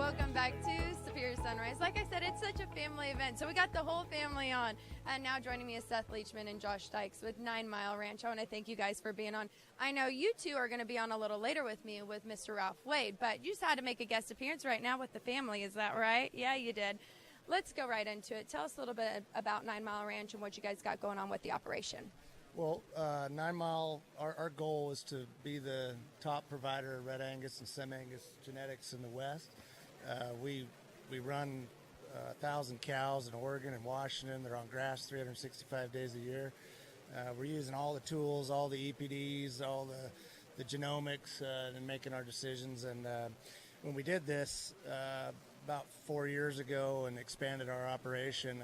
welcome back to Superior Sunrise. Like I said, it's such a family event, so we got the whole family on. And now joining me is Seth Leachman and Josh Dykes with 9 Mile Ranch. I want to thank you guys for being on. I know you two are going to be on a little later with me with Mr. Ralph Wade, but you just had to make a guest appearance right now with the family. Is that right? Yeah, you did. Let's go right into it. Tell us a little bit about 9 Mile Ranch and what you guys got going on with the operation. Well, 9 Mile, our goal is to be the top provider of Red Angus and Sem-Angus genetics in the West. We run 1,000 cows in Oregon and Washington. They're on grass 365 days a year. We're using all the tools, all the EPDs, all the genomics in making our decisions. And when we did this about 4 years ago and expanded our operation,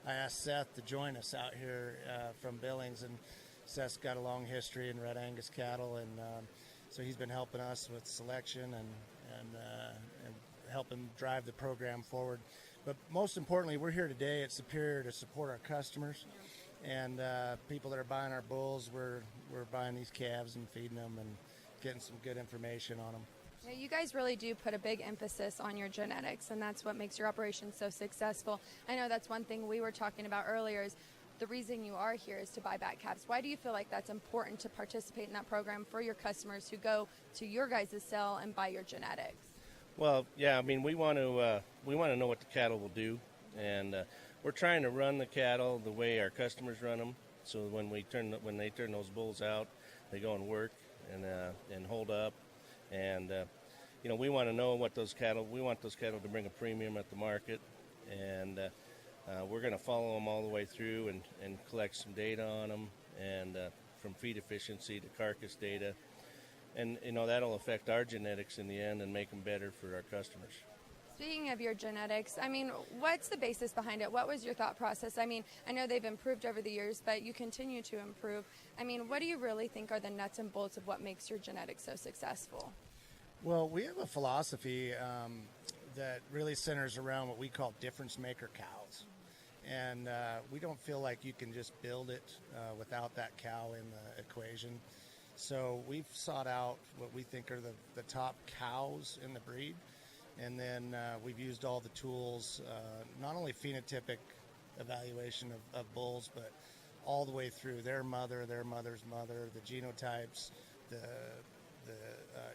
I asked Seth to join us out here from Billings, and Seth's got a long history in Red Angus cattle, and so he's been helping us with selection and helping drive the program forward. But most importantly, we're here today at Superior to support our customers and people that are buying our bulls. We're buying these calves and feeding them and getting some good information on them. Yeah, you guys really do put a big emphasis on your genetics, and that's what makes your operation so successful. I know that's one thing we were talking about earlier is the reason you are here is to buy back calves. Why do you feel like that's important to participate in that program for your customers who go to your guys' cell and buy your genetics? Well, yeah, I mean, we want to know what the cattle will do, and we're trying to run the cattle the way our customers run them. So when they turn those bulls out, they go and work and hold up. And, we want to know what we want those cattle to bring a premium at the market. And we're going to follow them all the way through and collect some data on them, and from feed efficiency to carcass data. And, that'll affect our genetics in the end and make them better for our customers. Speaking of your genetics, I mean, what's the basis behind it? What was your thought process? I mean, I know they've improved over the years, but you continue to improve. I mean, what do you really think are the nuts and bolts of what makes your genetics so successful? Well, we have a philosophy that really centers around what we call difference maker cows. And we don't feel like you can just build it without that cow in the equation. So we've sought out what we think are the top cows in the breed. And then we've used all the tools, not only phenotypic evaluation of bulls, but all the way through their mother, their mother's mother, the genotypes, the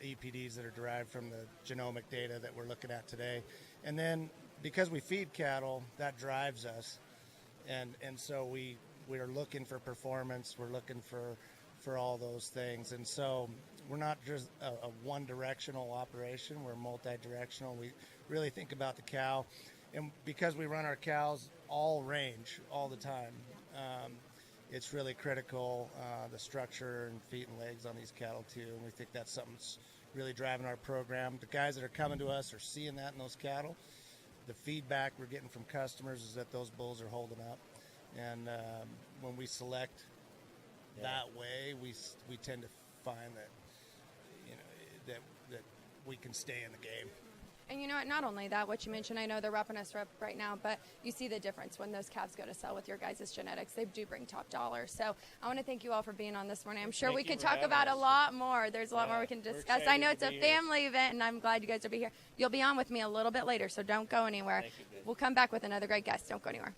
EPDs that are derived from the genomic data that we're looking at today. And then because we feed cattle, that drives us. And so we are looking for performance. We're looking for all those things. And so we're not just a one-directional operation. We're multi-directional. We really think about the cow. And because we run our cows all range all the time, it's really critical, the structure and feet and legs on these cattle too. And we think that's something that's really driving our program. The guys that are coming to us are seeing that in those cattle. The feedback we're getting from customers is that those bulls are holding up. And when we select that way, we tend to find that that we can stay in the game. And you know what, not only that, what you mentioned, I know they're wrapping us up right now, but you see the difference when those calves go to sell with your guys' genetics. They do bring top dollar. So I want to thank you all for being on this morning. I'm sure we could talk about a lot more. There's a lot more we can discuss. I know it's a family event, and I'm glad you guys will be here. You'll be on with me a little bit later, so don't go anywhere. We'll come back with another great guest. Don't go anywhere.